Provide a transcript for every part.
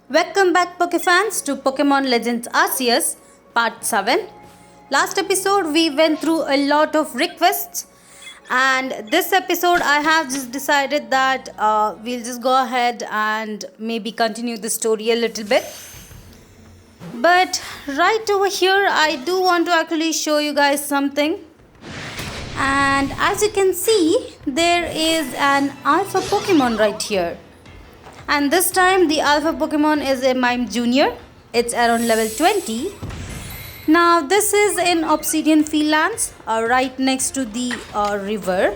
Welcome back Pokefans to Pokémon Legends Arceus Part 7. Last episode we went through a lot of requests, and this episode I have just decided that we'll just go ahead and maybe continue the story a little bit. But right over here I do want to actually show you guys something. And as you can see, there is an alpha Pokemon right here. And this time the alpha Pokemon is a Mime Junior. It's around level 20. Now this is in Obsidian Fieldlands, right next to the river.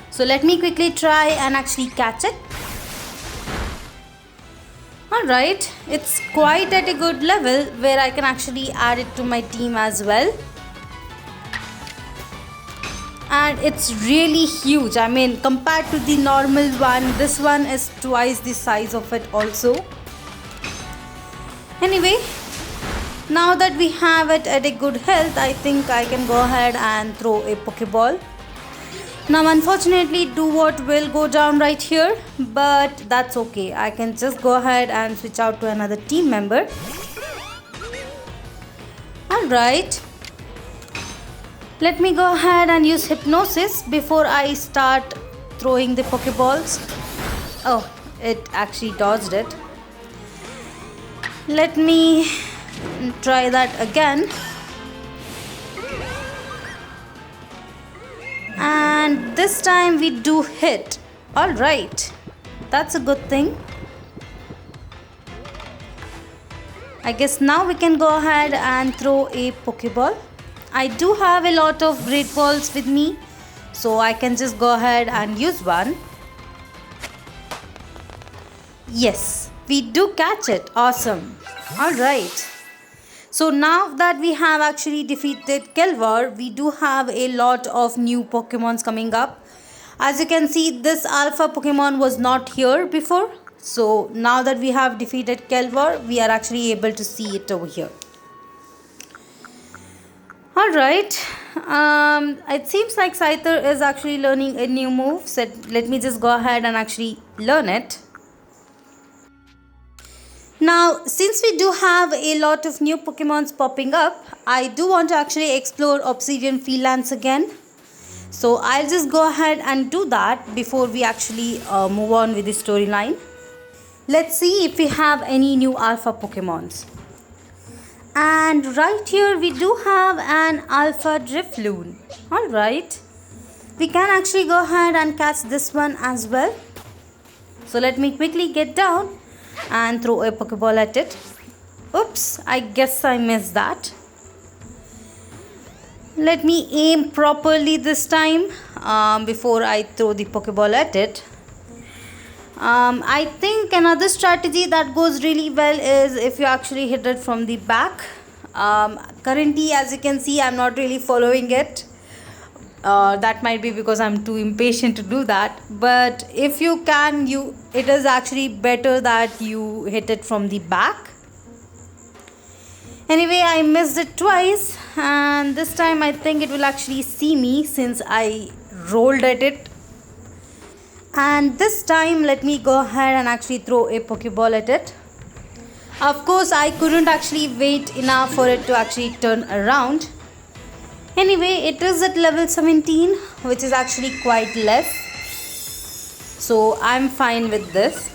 So let me quickly try and actually catch it. Alright, it's quite at a good level where I can actually add it to my team as well. And it's really huge. I mean, compared to the normal one, this one is twice the size of it also. Anyway, now that we have it at a good health, I think I can go ahead and throw a Pokeball. Now unfortunately Duwart will go down right here, but that's okay. I can just go ahead and switch out to another team member. Alright. Let me go ahead and use Hypnosis before I start throwing the Pokeballs. Oh, it actually dodged it. Let me try that again. And this time we do hit. Alright, that's a good thing. I guess now we can go ahead and throw a Pokeball. I do have a lot of Great Balls with me, so I can just go ahead and use one. Yes, we do catch it. Awesome. Alright. So now that we have actually defeated Kelvar, we do have a lot of new Pokemons coming up. As you can see, this alpha Pokemon was not here before. So now that we have defeated Kelvar, we are actually able to see it over here. Alright, it seems like Scyther is actually learning a new move. So let me just go ahead and actually learn it. Now, since we do have a lot of new Pokemons popping up, I do want to actually explore Obsidian Fieldlands again. So I'll just go ahead and do that before we actually move on with the storyline. Let's see if we have any new alpha Pokemons. And right here we do have an alpha Drifloon. Alright, we can actually go ahead and catch this one as well. So let me quickly get down and throw a Pokeball at it. Oops, I guess I missed that. Let me aim properly this time before I throw the Pokeball at it. I think another strategy that goes really well is if you actually hit it from the back. Currently, as you can see, I'm not really following it. That might be because I'm too impatient to do that. But if you can, it is actually better that you hit it from the back. Anyway, I missed it twice, and this time I think it will actually see me since I rolled at it. And this time let me go ahead and actually throw a Pokeball at it. Of course, I couldn't actually wait enough for it to actually turn around. Anyway, it is at level 17, which is actually quite less. So I'm fine with this.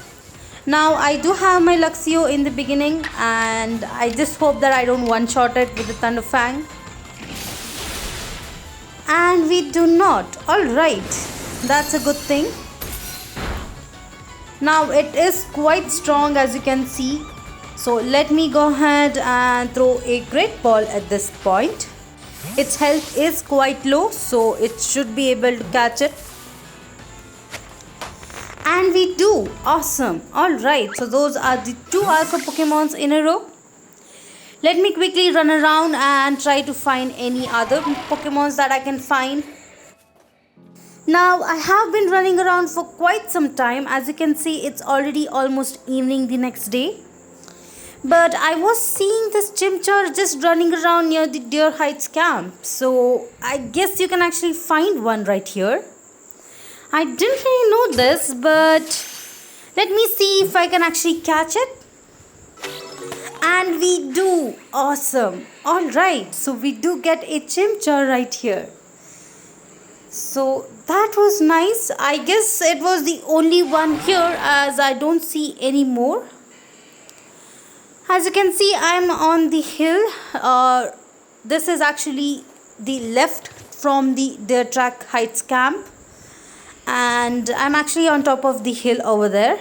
Now I do have my Luxio in the beginning, and I just hope that I don't one-shot it with the Thunder Fang. And we do not. Alright, that's a good thing. Now it is quite strong, as you can see. So let me go ahead and throw a Great Ball at this point. Its health is quite low, so it should be able to catch it. And we do. Awesome. Alright, so those are the two alpha Pokemons in a row. Let me quickly run around and try to find any other Pokemons that I can find. Now I have been running around for quite some time. As you can see, it's already almost evening the next day. But I was seeing this Chimchar just running around near the Deer Heights camp. So I guess you can actually find one right here. I didn't really know this, but let me see if I can actually catch it. And we do. Awesome. Alright, so we do get a Chimchar right here. So that was nice. I guess it was the only one here as I don't see any more. As you can see, I'm on the hill. This is actually the left from the Deer Track Heights camp. And I'm actually on top of the hill over there.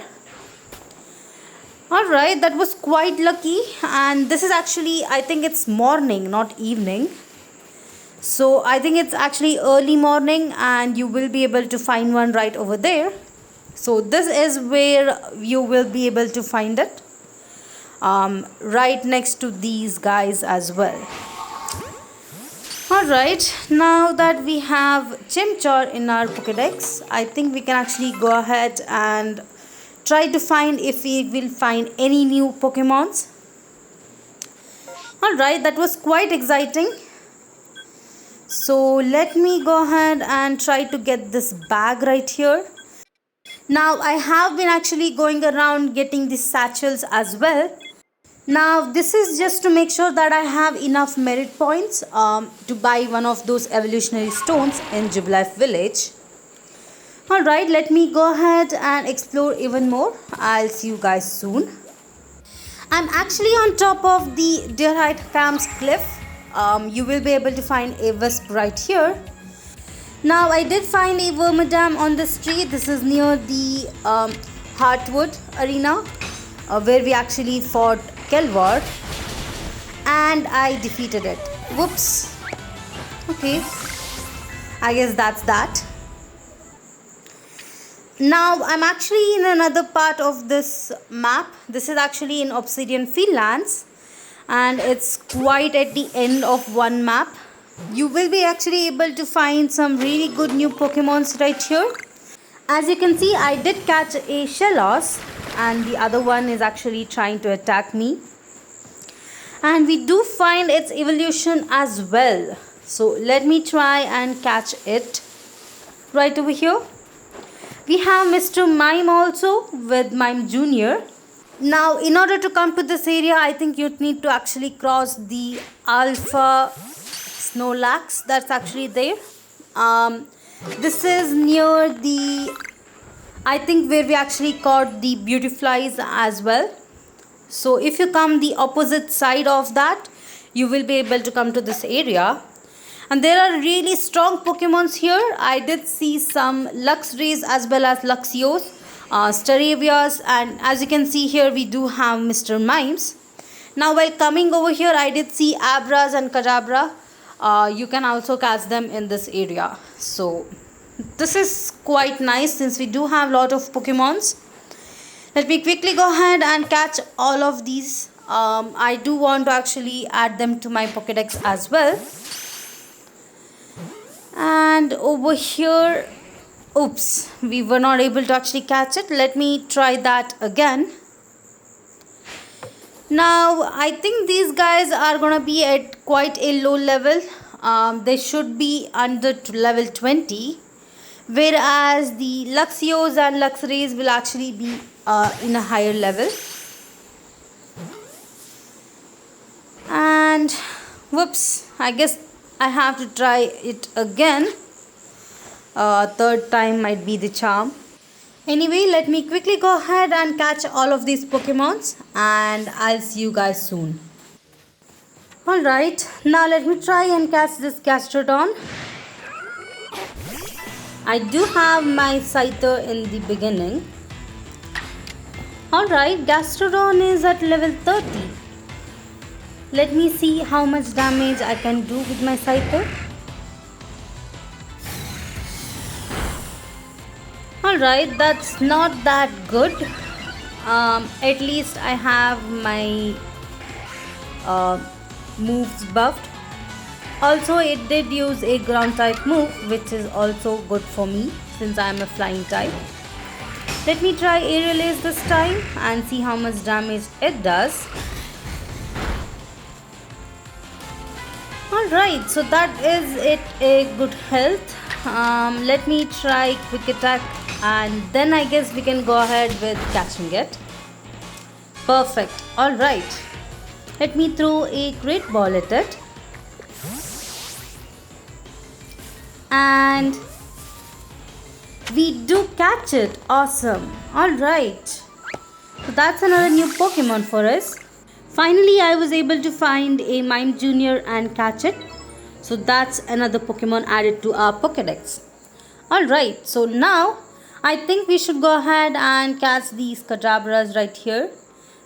Alright, that was quite lucky. And this is actually, I think it's morning, not evening. So I think it's actually early morning and you will be able to find one right over there. So this is where you will be able to find it. Right next to these guys as well. Alright, now that we have Chimchar in our Pokédex, I think we can actually go ahead and try to find if we will find any new Pokemons. Alright, that was quite exciting. So let me go ahead and try to get this bag right here. Now I have been actually going around getting the satchels as well. Now this is just to make sure that I have enough merit points to buy one of those evolutionary stones in Jubilife village. Alright, let me go ahead and explore even more. I'll see you guys soon. I'm actually on top of the Deer Height Camp's cliff. You will be able to find a wisp right here. Now I did find a Wormadam on this tree. This is near the Heartwood arena where we actually fought Kelvor, and I defeated it. Whoops. Okay, I guess that's that. Now I'm actually in another part of this map. This is actually in Obsidian Fieldlands and it's quite at the end of one map. You will be actually able to find some really good new Pokemons right here. As you can see, I did catch a Shellos and the other one is actually trying to attack me. And we do find its evolution as well. So let me try and catch it right over here. We have Mr. Mime also with Mime Jr. Now in order to come to this area, I think you'd need to actually cross the Alpha Snorlax that's actually there. This is near the, I think where we actually caught the Beautiflies as well. So if you come the opposite side of that, you will be able to come to this area. And there are really strong Pokemons here. I did see some Luxrays as well as Luxios, Staravias, and as you can see here we do have Mr. Mimes. Now while coming over here, I did see Abras and Kadabra. You can also catch them in this area. So this is quite nice since we do have a lot of Pokemons. Let me quickly go ahead and catch all of these. I do want to actually add them to my Pokédex as well. And over here, oops, we were not able to actually catch it. Let me try that again. Now I think these guys are gonna be at quite a low level. They should be under level 20, whereas the Luxios and Luxrays will actually be in a higher level. And whoops, I guess I have to try it again. Third time might be the charm. Anyway, let me quickly go ahead and catch all of these Pokemons and I'll see you guys soon. Alright, now let me try and catch this Gastrodon. I do have my Scyther in the beginning. Alright, Gastrodon is at level 30. Let me see how much damage I can do with my Scyther. Alright, that's not that good. At least I have my moves buffed. Also, it did use a ground type move, which is also good for me since I am a flying type. Let me try Aerial Ace this time and see how much damage it does. Alright, so that is it, a good health. Let me try Quick Attack and then I guess we can go ahead with catching it. Perfect. Alright. Let me throw a great ball at it. And we do catch it. Awesome. Alright. So that's another new Pokemon for us. Finally, I was able to find a Mime Jr. and catch it. So that's another Pokemon added to our Pokédex. Alright, so now I think we should go ahead and catch these Kadabras right here.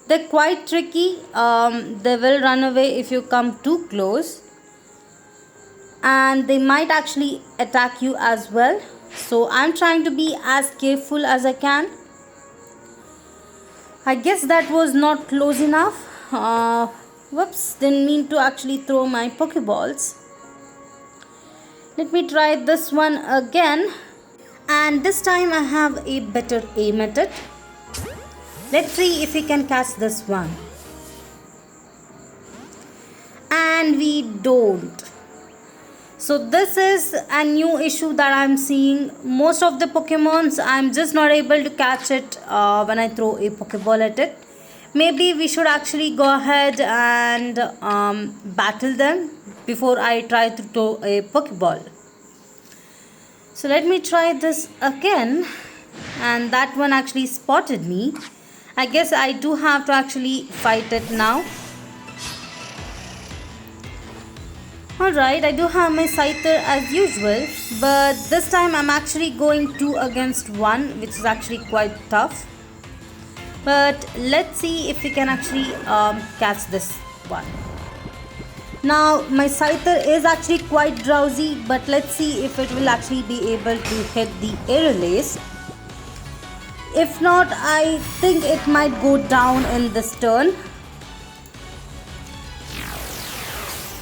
They're quite tricky. They will run away if you come too close. And they might actually attack you as well. So I'm trying to be as careful as I can. I guess that was not close enough. Whoops, didn't mean to actually throw my Pokeballs. Let me try this one again. And this time I have a better aim at it. Let's see if we can catch this one. And we don't. So this is a new issue that I'm seeing. Most of the Pokemons, I'm just not able to catch it when I throw a Pokeball at it. Maybe we should actually go ahead and battle them before I try to throw a Pokeball. So let me try this again. And that one actually spotted me. I guess I do have to actually fight it now. Alright, I do have my Scyther as usual, but this time I'm actually going 2 against 1, which is actually quite tough. But let's see if we can actually catch this one. Now my Scyther is actually quite drowsy, but let's see if it will actually be able to hit the Aerialace. If not, I think it might go down in this turn.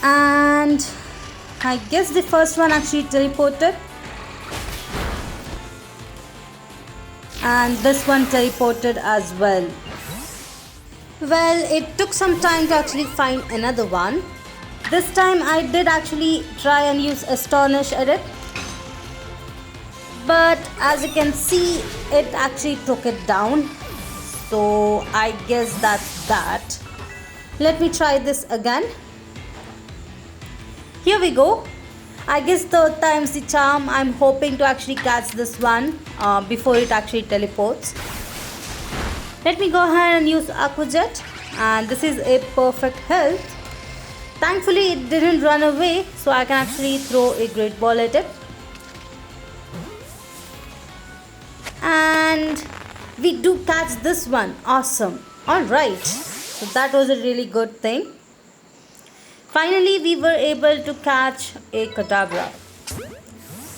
And I guess the first one actually teleported. And this one teleported as well. Well, it took some time to actually find another one. This time I did actually try and use Astonish at it. But as you can see, it actually took it down. So I guess that's that. Let me try this again. Here we go. I guess third time's the charm. I'm hoping to actually catch this one before it actually teleports. Let me go ahead and use Aqua Jet. And this is a perfect health. Thankfully it didn't run away, so I can actually throw a great ball at it. And we do catch this one. Awesome. Alright. So that was a really good thing. Finally, we were able to catch a Kadabra.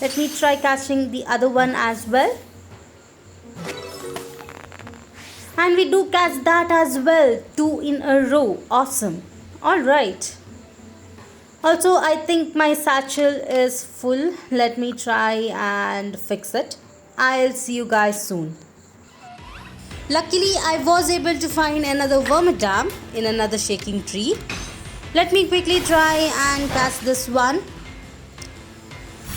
Let me try catching the other one as well. And we do catch that as well. 2 in a row. Awesome. Alright. Also, I think my satchel is full. Let me try and fix it. I'll see you guys soon. Luckily, I was able to find another Wormadam in another shaking tree. Let me quickly try and catch this one.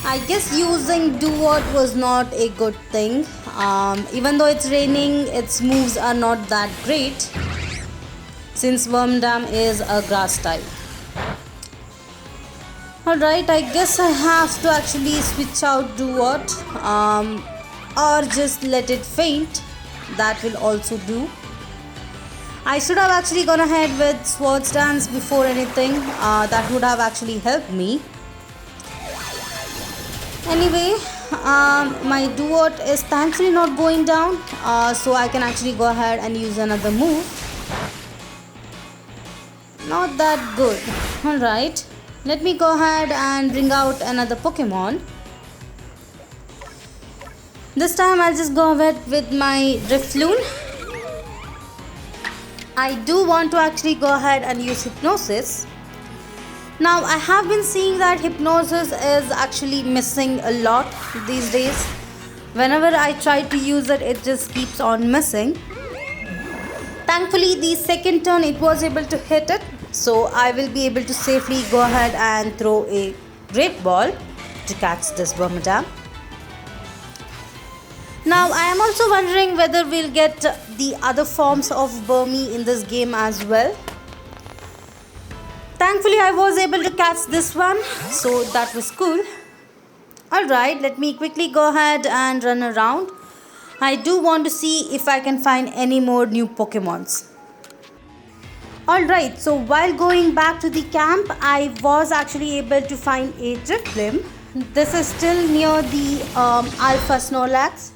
I guess using Do-What was not a good thing. Even though it's raining, its moves are not that great, since Wormadam is a grass type. Alright, I guess I have to actually switch out Do-What or just let it faint. That will also do. I should have actually gone ahead with Swords Dance before anything. That would have actually helped me. Anyway, my Do-What is thankfully not going down. So I can actually go ahead and use another move. Not that good. Alright. Let me go ahead and bring out another Pokemon. This time I'll just go ahead with my Loon. I do want to actually go ahead and use Hypnosis. Now I have been seeing that Hypnosis is actually missing a lot these days. Whenever I try to use it, it just keeps on missing. Thankfully the second turn it was able to hit it. So I will be able to safely go ahead and throw a Great Ball to catch this Wormadam. Now I am also wondering whether we'll get the other forms of Burmy in this game as well. Thankfully, I was able to catch this one, so that was cool. Alright, let me quickly go ahead and run around. I do want to see if I can find any more new Pokemons. Alright, so while going back to the camp, I was actually able to find a Drifblim. This is still near the Alpha Snorlax.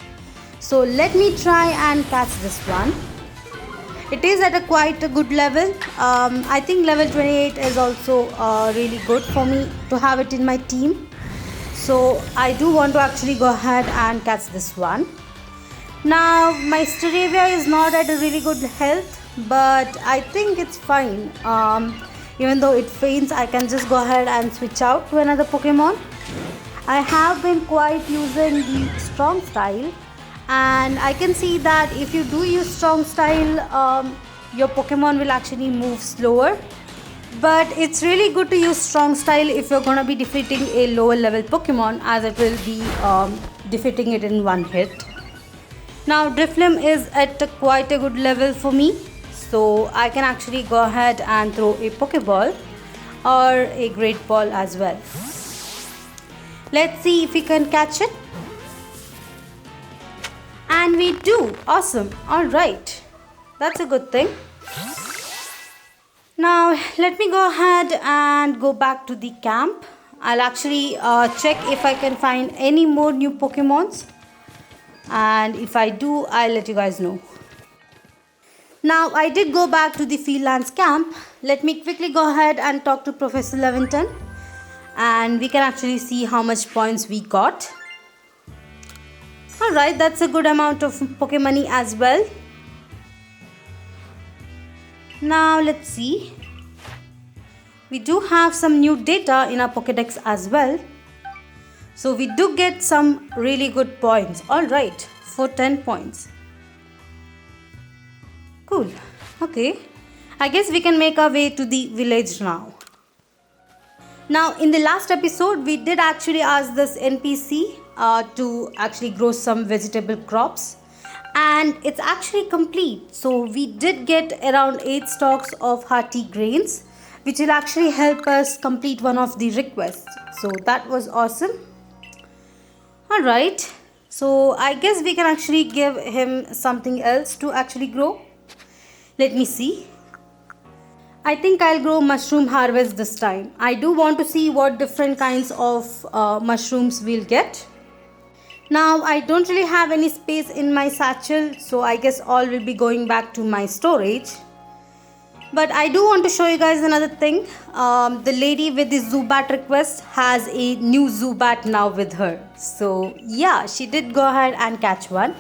So let me try and catch this one. It is at quite a good level. I think level 28 is also really good for me to have it in my team. So I do want to actually go ahead and catch this one. Now my Staravia is not at a really good health, but I think it's fine. Even though it faints, I can just go ahead and switch out to another Pokemon. I have been quite using the strong style, and I can see that if you do use strong style, your Pokemon will actually move slower. But it's really good to use strong style if you're going to be defeating a lower level Pokemon, as it will be defeating it in one hit. Now Drifblim is at quite a good level for me, so I can actually go ahead and throw a Pokeball or a Great Ball as well. Let's see if we can catch it. And we do. Awesome. Alright, that's a good thing. Now let me go ahead and go back to the camp. I'll actually check if I can find any more new Pokemons, and if I do, I'll let you guys know. Now I did go back to the Fieldlands camp. Let me quickly go ahead and talk to Professor Levington, and we can actually see how much points we got. Alright, that's a good amount of Pokemoney as well. Now let's see. We do have some new data in our Pokédex as well. So we do get some really good points. Alright, for 10 points. Cool. Okay. I guess we can make our way to the village now. Now in the last episode, we did actually ask this NPC to actually grow some vegetable crops. And it's actually complete. So we did get around 8 stalks of hearty grains, which will actually help us complete one of the requests. So that was awesome. Alright, so I guess we can actually give him something else to actually grow. Let me see. I think I'll grow mushroom harvest this time. I do want to see what different kinds of mushrooms we'll get. Now I don't really have any space in my satchel, so I guess all will be going back to my storage. But I do want to show you guys another thing. The lady with the Zubat request has a new Zubat now with her. So yeah, she did go ahead and catch one.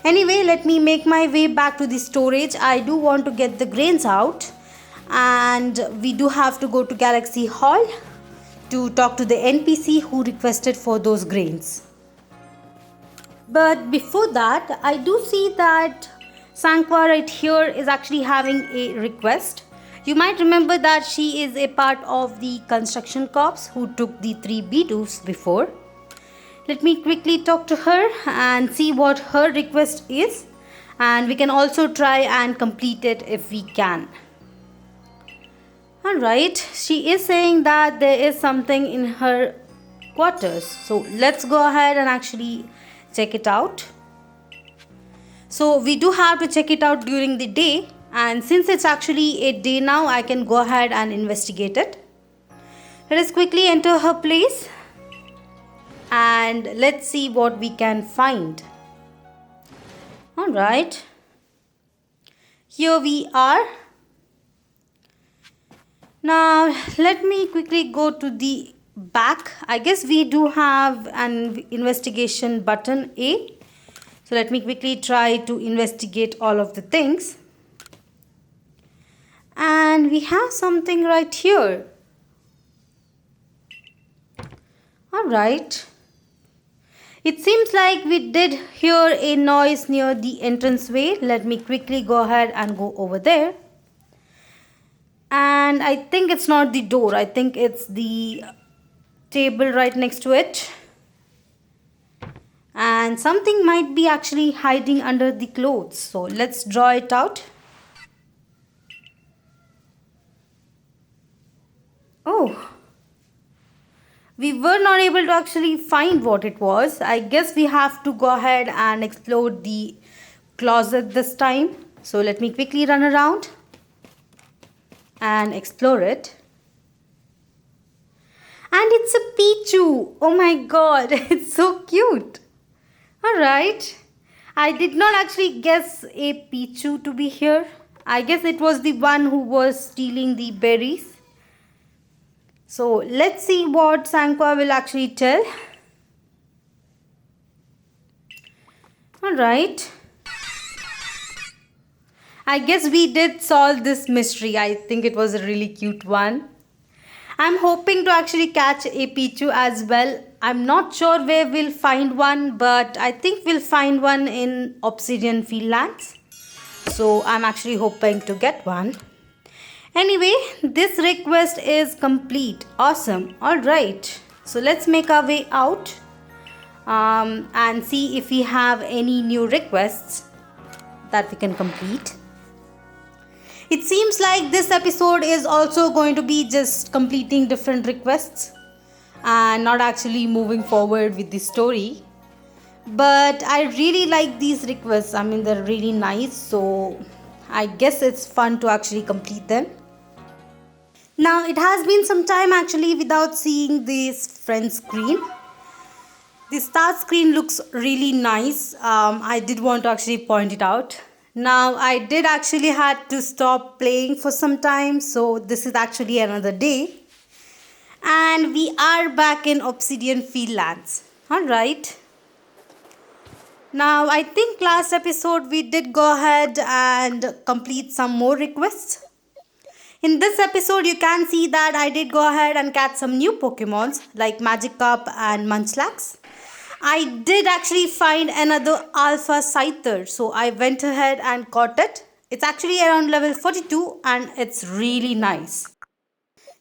Anyway, let me make my way back to the storage. I do want to get the grains out, and we do have to go to Galaxy Hall to talk to the NPC who requested for those grains. But before that, I do see that Sanqua right here is actually having a request. You might remember that she is a part of the construction corps who took the 3 B2s before. Let me quickly talk to her and see what her request is, and we can also try and complete it if we can. Alright, she is saying that there is something in her quarters. So let's go ahead and actually check it out. So we do have to check it out during the day, and since it's actually a day now, I can go ahead and investigate it. Let us quickly enter her place and let's see what we can find. Alright, here we are. Now let me quickly go to the back. I guess we do have an investigation button A. So let me quickly try to investigate all of the things. And we have something right here. Alright. It seems like we did hear a noise near the entranceway. Let me quickly go ahead and go over there. And I think it's not the door. I think it's the table right next to it. And something might be actually hiding under the clothes. So let's draw it out. Oh, we were not able to actually find what it was. I guess we have to go ahead and explore the closet this time. So let me quickly run around and explore it. And it's a Pichu. Oh my god, it's so cute. Alright. I did not actually guess a Pichu to be here. I guess it was the one who was stealing the berries. So let's see what Sanqua will actually tell. Alright. I guess we did solve this mystery. I think it was a really cute one. I'm hoping to actually catch a Pichu as well. I'm not sure where we'll find one, but I think we'll find one in Obsidian Fieldlands. So I'm actually hoping to get one. Anyway, this request is complete. Awesome. Alright. So let's make our way out and see if we have any new requests that we can complete. It seems like this episode is also going to be just completing different requests and not actually moving forward with the story. But I really like these requests. I mean, they're really nice. So I guess it's fun to actually complete them. Now, it has been some time actually without seeing this friend screen. The start screen looks really nice. I did want to actually point it out. Now, I did actually had to stop playing for some time, so this is actually another day. And we are back in Obsidian Fieldlands. Alright. Now, I think last episode we did go ahead and complete some more requests. In this episode, you can see that I did go ahead and catch some new Pokemons like Magikarp and Munchlax. I did actually find another Alpha Scyther, so I went ahead and caught it. It's actually around level 42 and it's really nice.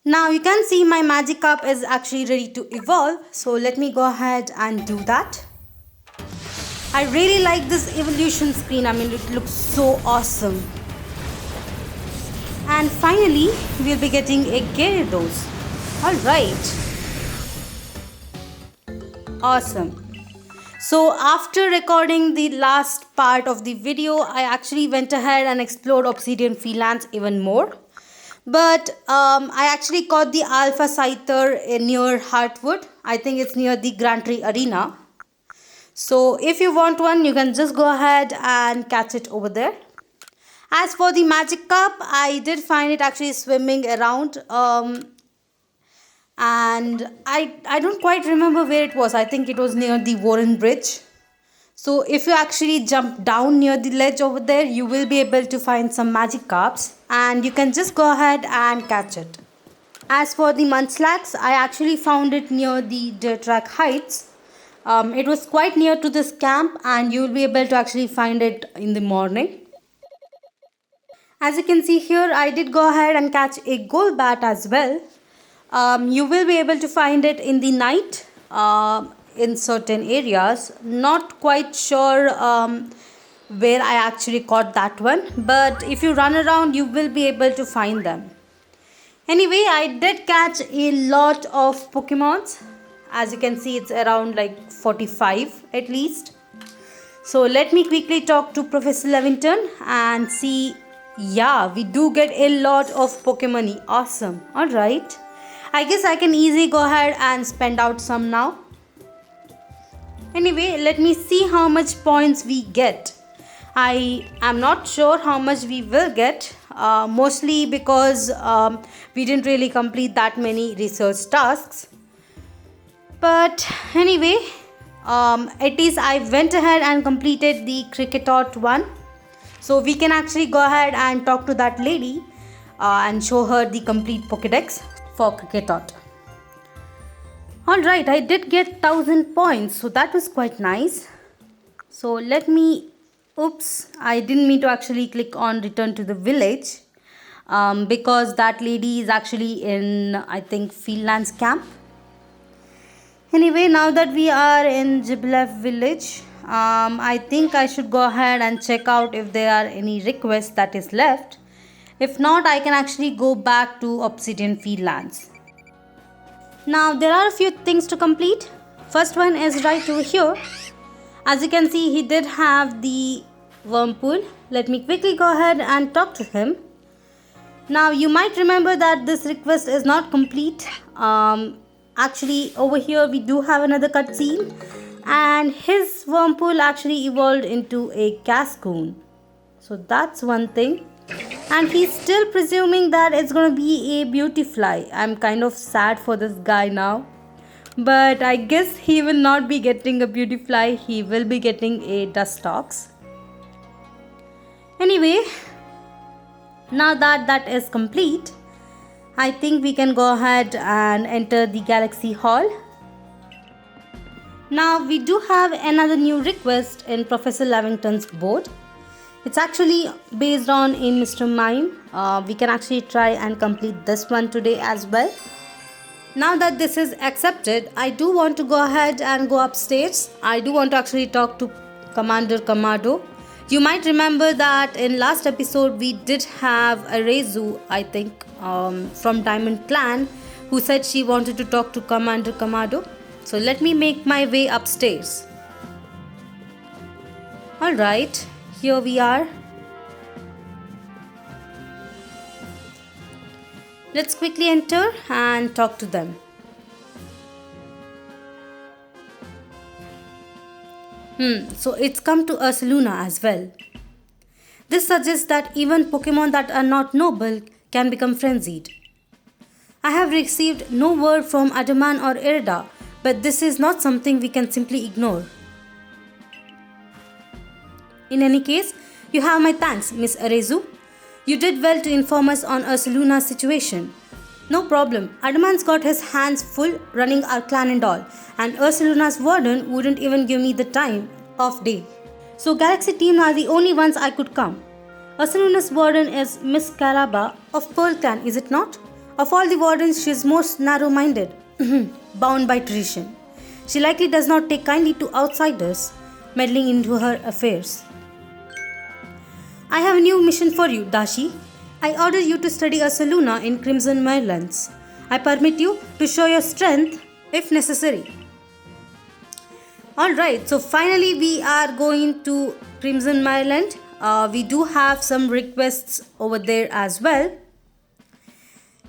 Now you can see my Magikarp is actually ready to evolve, so let me go ahead and do that. I really like this evolution screen. I mean, it looks so awesome. And finally, we'll be getting a Gyarados. Alright. Awesome. So after recording the last part of the video, I actually went ahead and explored Obsidian Fieldlands even more. But I actually caught the Alpha Scyther near Heartwood. I think it's near the Grand Prix Arena. So if you want one, you can just go ahead and catch it over there. As for the Magikarp, I did find it actually swimming around. And I don't quite remember where it was. I think it was near the Warren Bridge. So if you actually jump down near the ledge over there, you will be able to find some Magikarps and you can just go ahead and catch it. As for the Munchlax, I actually found it near the dirt track heights. It was quite near to this camp and you will be able to actually find it in the morning. As you can see here, I did go ahead and catch a Golbat as well. You will be able to find it in the night in certain areas. Not quite sure where I actually caught that one, but if you run around you will be able to find them. Anyway, I did catch a lot of Pokemons. As you can see, it's around like 45 at least. So let me quickly talk to Professor Levington and see. Yeah, we do get a lot of Pokemon. Awesome. Alright. I guess I can easily go ahead and spend out some now. Anyway, let me see how much points we get. I am not sure how much we will get. Mostly because we didn't really complete that many research tasks. But anyway, at least I went ahead and completed the Cricketot one. So we can actually go ahead and talk to that lady and show her the complete Pokédex for Cricketot. Alright, I did get 1000 points, so that was quite nice. So let me, oops, I didn't mean to actually click on return to the village because that lady is actually in, I think, Fieldlands camp. Anyway, now that we are in Jiblev village, I think I should go ahead and check out if there are any requests that is left. If not, I can actually go back to Obsidian Fieldlands. Now there are a few things to complete. First one is right over here. As you can see, he did have the Whirlpool. Let me quickly go ahead and talk to him. Now you might remember that this request is not complete. Actually over here we do have another cutscene, and his Whirlpool actually evolved into a Cascoon. So that's one thing. And he's still presuming that it's going to be a Beautifly. I'm kind of sad for this guy now. But I guess he will not be getting a Beautifly. He will be getting a Dustox. Anyway, now that that is complete, I think we can go ahead and enter the Galaxy Hall. Now we do have another new request in Professor Lavington's board. It's actually based on in Mr. Mime. We can actually try and complete this one today as well. Now that this is accepted, I do want to go ahead and go upstairs. I do want to actually talk to Commander Kamado. You might remember that in last episode we did have a Rezu, I think, from Diamond Clan, who said she wanted to talk to Commander Kamado. So let me make my way upstairs. Alright. Here we are. Let's quickly enter and talk to them. So it's come to Ursaluna as well. This suggests that even Pokemon that are not noble can become frenzied. I have received no word from Adaman or Irida, but this is not something we can simply ignore. In any case, you have my thanks, Miss Arezu. You did well to inform us on Ursaluna's situation. No problem, Adaman's got his hands full running our clan and all, and Ursaluna's warden wouldn't even give me the time of day. So Galaxy team are the only ones I could come. Ursaluna's warden is Miss Calaba of Pearl Clan, is it not? Of all the wardens, she is most narrow-minded, bound by tradition. She likely does not take kindly to outsiders meddling into her affairs. I have a new mission for you, Dashi. I order you to study Ursaluna in Crimson Merlands. I permit you to show your strength if necessary. Alright, so finally we are going to Crimson Merland. We do have some requests over there as well.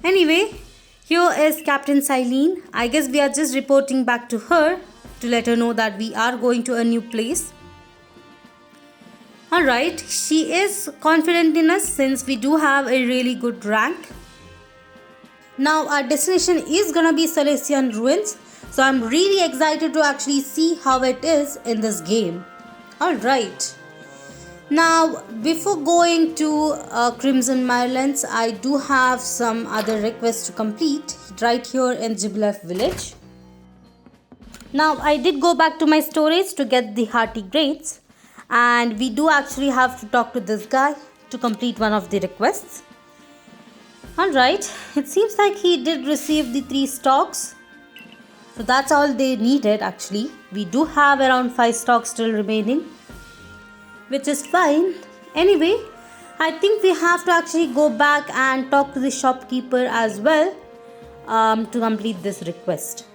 Anyway, here is Captain Silene. I guess we are just reporting back to her to let her know that we are going to a new place. Alright, she is confident in us since we do have a really good rank. Now our destination is gonna be Celestian Ruins, so I'm really excited to actually see how it is in this game. Alright, now before going to Crimson Merlands, I do have some other requests to complete right here in Jiblef village. Now I did go back to my storage to get the hearty grades. And we do actually have to talk to this guy to complete one of the requests. Alright, it seems like he did receive the 3 stocks. So that's all they needed actually. We do have around 5 stocks still remaining, which is fine. Anyway, I think we have to actually go back and talk to the shopkeeper as well to complete this request.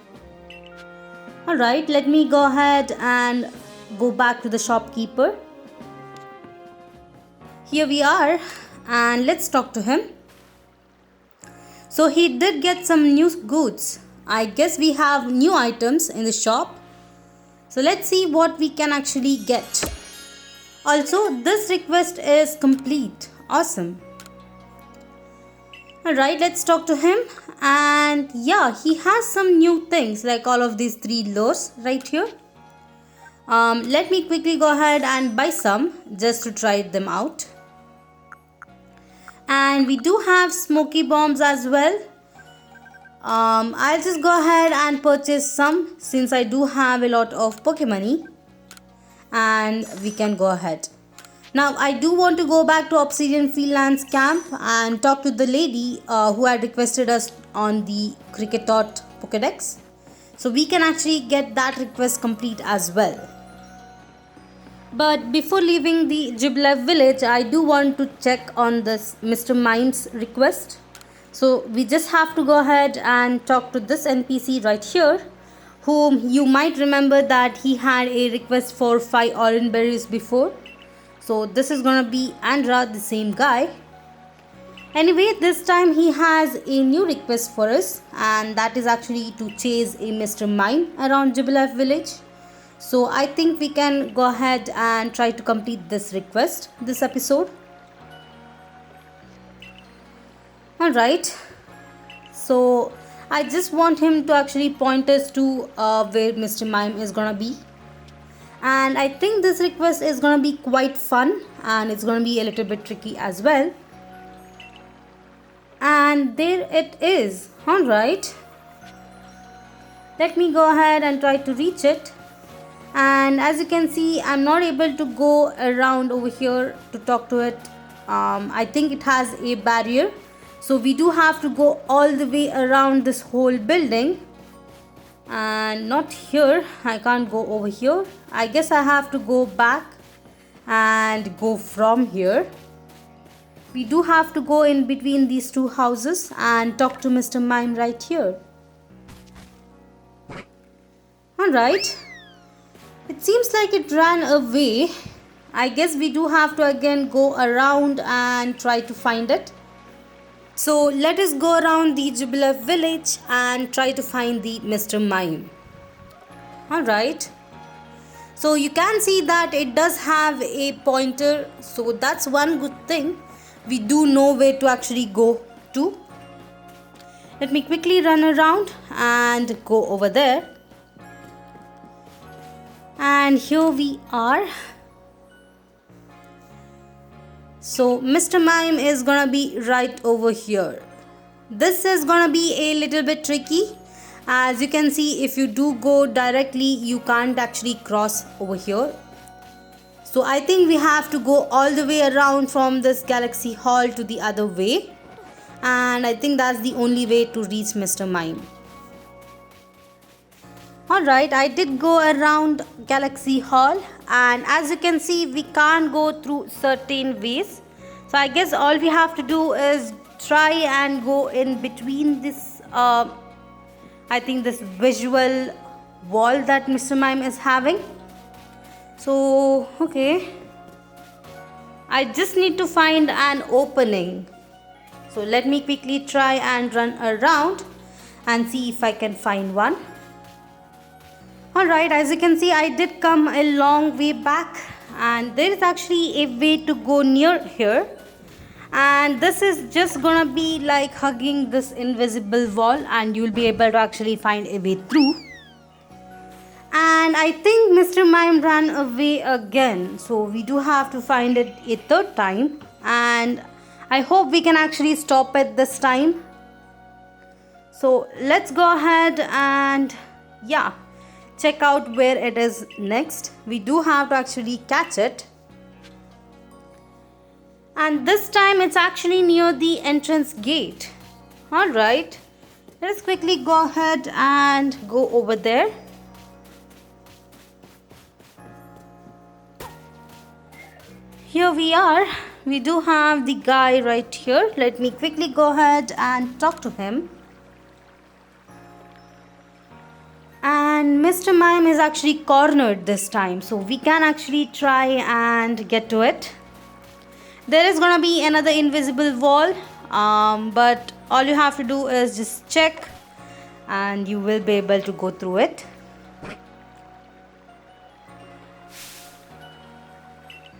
Alright, let me go ahead and go back to the shopkeeper. Here we are, and let's talk to him. So he did get some new goods. I guess we have new items in the shop. So let's see what we can actually get. Also, this request is complete. Awesome. Alright, let's talk to him. And yeah, he has some new things like all of these 3 lures right here. Let me quickly go ahead and buy some just to try them out. And we do have smoky bombs as well. I'll just go ahead and purchase some since I do have a lot of Pokemoney. And we can go ahead. Now I do want to go back to Obsidian Fieldlands camp and talk to the lady who had requested us on the Cricketot Pokedex. So we can actually get that request complete as well. But before leaving the Jiblef village, I do want to check on this Mr. Mime's request. So we just have to go ahead and talk to this NPC right here, whom you might remember that he had a request for 5 orange berries before. So this is gonna be Andra, the same guy. Anyway, this time he has a new request for us, and that is actually to chase a Mr. Mime around Jubilee village. So I think we can go ahead and try to complete this request this episode. Alright, so I just want him to actually point us to where Mr. Mime is gonna be. And I think this request is gonna be quite fun, and it's gonna be a little bit tricky as well. And there it is. Alright, let me go ahead and try to reach it. And as you can see, I'm not able to go around over here to talk to it. I think it has a barrier, so we do have to go all the way around this whole building. And not here, I can't go over here. I guess I have to go back and go from here. We do have to go in between these two houses and talk to Mr. Mime right here. Alright, it seems like it ran away. I guess we do have to again go around and try to find it. So let us go around the Jubilee village and try to find the Mr. Mime. Alright, so you can see that it does have a pointer, so that's one good thing. We do know where to actually go to. Let me quickly run around and go over there. And here we are. So Mr. Mime is gonna be right over here. This is gonna be a little bit tricky. As you can see, if you do go directly, you can't actually cross over here. So I think we have to go all the way around from this Galaxy Hall to the other way. And I think that's the only way to reach Mr. Mime. Alright, I did go around Galaxy Hall, and as you can see, we can't go through certain ways. So I guess all we have to do is try and go in between this, I think this visual wall that Mr. Mime is having. So, okay, I just need to find an opening. So let me quickly try and run around and see if I can find one. Alright, as you can see, I did come a long way back, and there is actually a way to go near here. And this is just gonna be like hugging this invisible wall, and you'll be able to actually find a way through. And I think Mr. Mime ran away again, so we do have to find it a third time, and I hope we can actually stop it this time. So let's go ahead and check out where it is next. We do have to actually catch it, and this time it's actually near the entrance gate. Alright, let's quickly go ahead and go over there. Here we are. We do have the guy right here. Let me quickly go ahead and talk to him. And Mr. Mime is actually cornered this time, so we can actually try and get to it. There is gonna be another invisible wall, but all you have to do is just check and you will be able to go through it.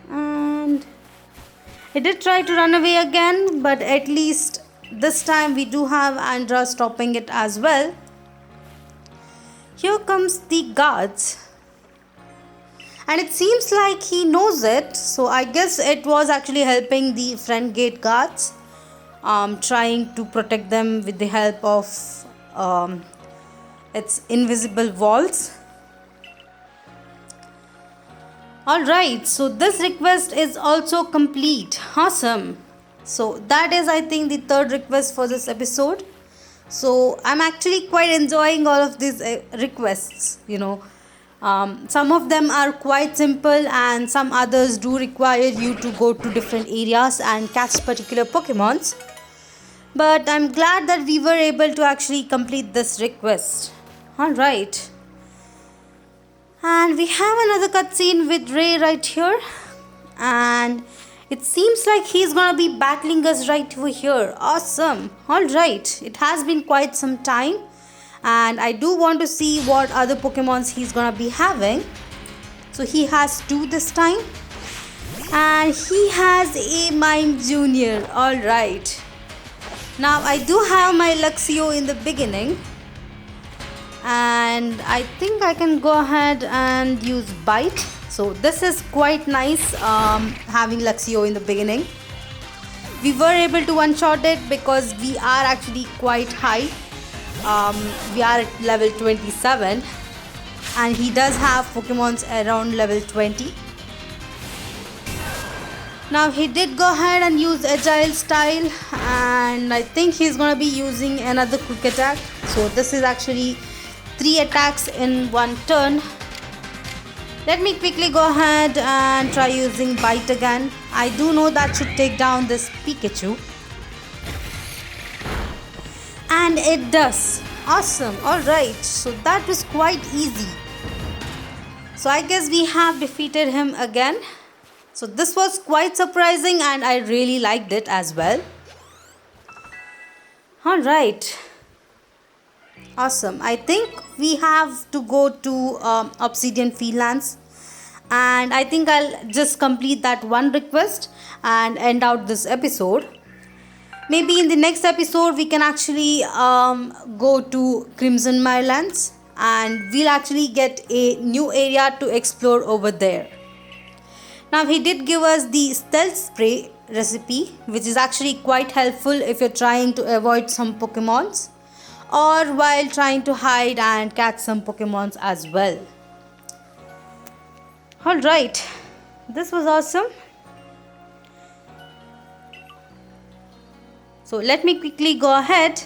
And he did try to run away again, but at least this time we do have Andra stopping it as well. Here comes the guards, and it seems like he knows it, so I guess it was actually helping the front gate guards, trying to protect them with the help of its invisible walls. Alright, so this request is also complete. Awesome. So that is, I think, the third request for this episode. So I'm actually quite enjoying all of these requests, some of them are quite simple, and some others do require you to go to different areas and catch particular Pokemons. But I'm glad that we were able to actually complete this request. Alright. And we have another cutscene with Ray right here. And it seems like he's gonna be battling us right over here. Awesome. Alright. It has been quite some time. And I do want to see what other Pokemons he's gonna be having. So he has 2 this time. And he has a Mime Jr. Alright. Now I do have my Luxio in the beginning. And I think I can go ahead and use Bite. So this is quite nice having Luxio in the beginning. We were able to one-shot it because we are actually quite high. We are at level 27. And he does have Pokemons around level 20. Now he did go ahead and use Agile style, and I think he's gonna be using another quick attack. So this is actually 3 attacks in 1 turn. Let me quickly go ahead and try using Bite again. I do know that should take down this Pikachu. And it does. Awesome. Alright, so that was quite easy. So I guess we have defeated him again. So this was quite surprising and I really liked it as well. Alright. Awesome. I think we have to go to Obsidian Fieldlands. And I think I'll just complete that one request and end out this episode. Maybe in the next episode we can actually go to Crimson Mirelands. And we'll actually get a new area to explore over there. Now he did give us the stealth spray recipe, which is actually quite helpful if you're trying to avoid some Pokemons or while trying to hide and catch some Pokemons as well. Alright, this was awesome. So let me quickly go ahead.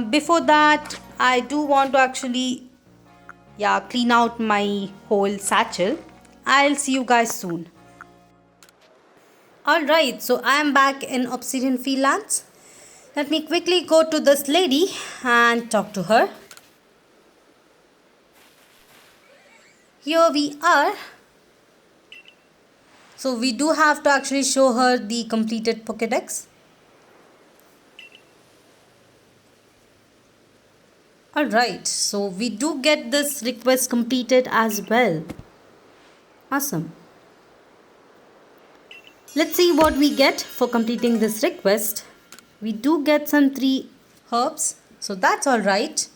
Before that, I do want to actually clean out my whole satchel. I'll see you guys soon. Alright, so I am back in Obsidian Fieldlands. Let me quickly go to this lady and talk to her. Here we are. So we do have to actually show her the completed Pokédex. Alright, so we do get this request completed as well. Awesome. Let's see what we get for completing this request. We do get some 3 herbs, so that's alright.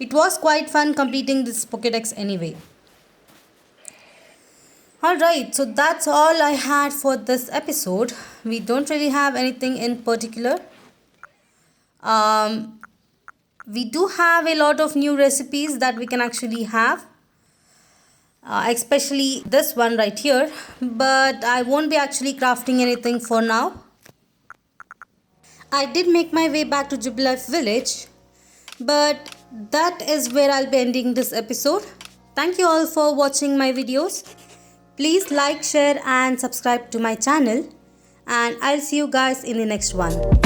It was quite fun completing this Pokédex anyway. Alright, so that's all I had for this episode. We don't really have anything in particular. We do have a lot of new recipes that we can actually have. Especially this one right here, but I won't be actually crafting anything for now. I did make my way back to Jubilife village, but that is where I'll be ending this episode. Thank you all for watching my videos. Please like, share and subscribe to my channel, and I'll see you guys in the next one.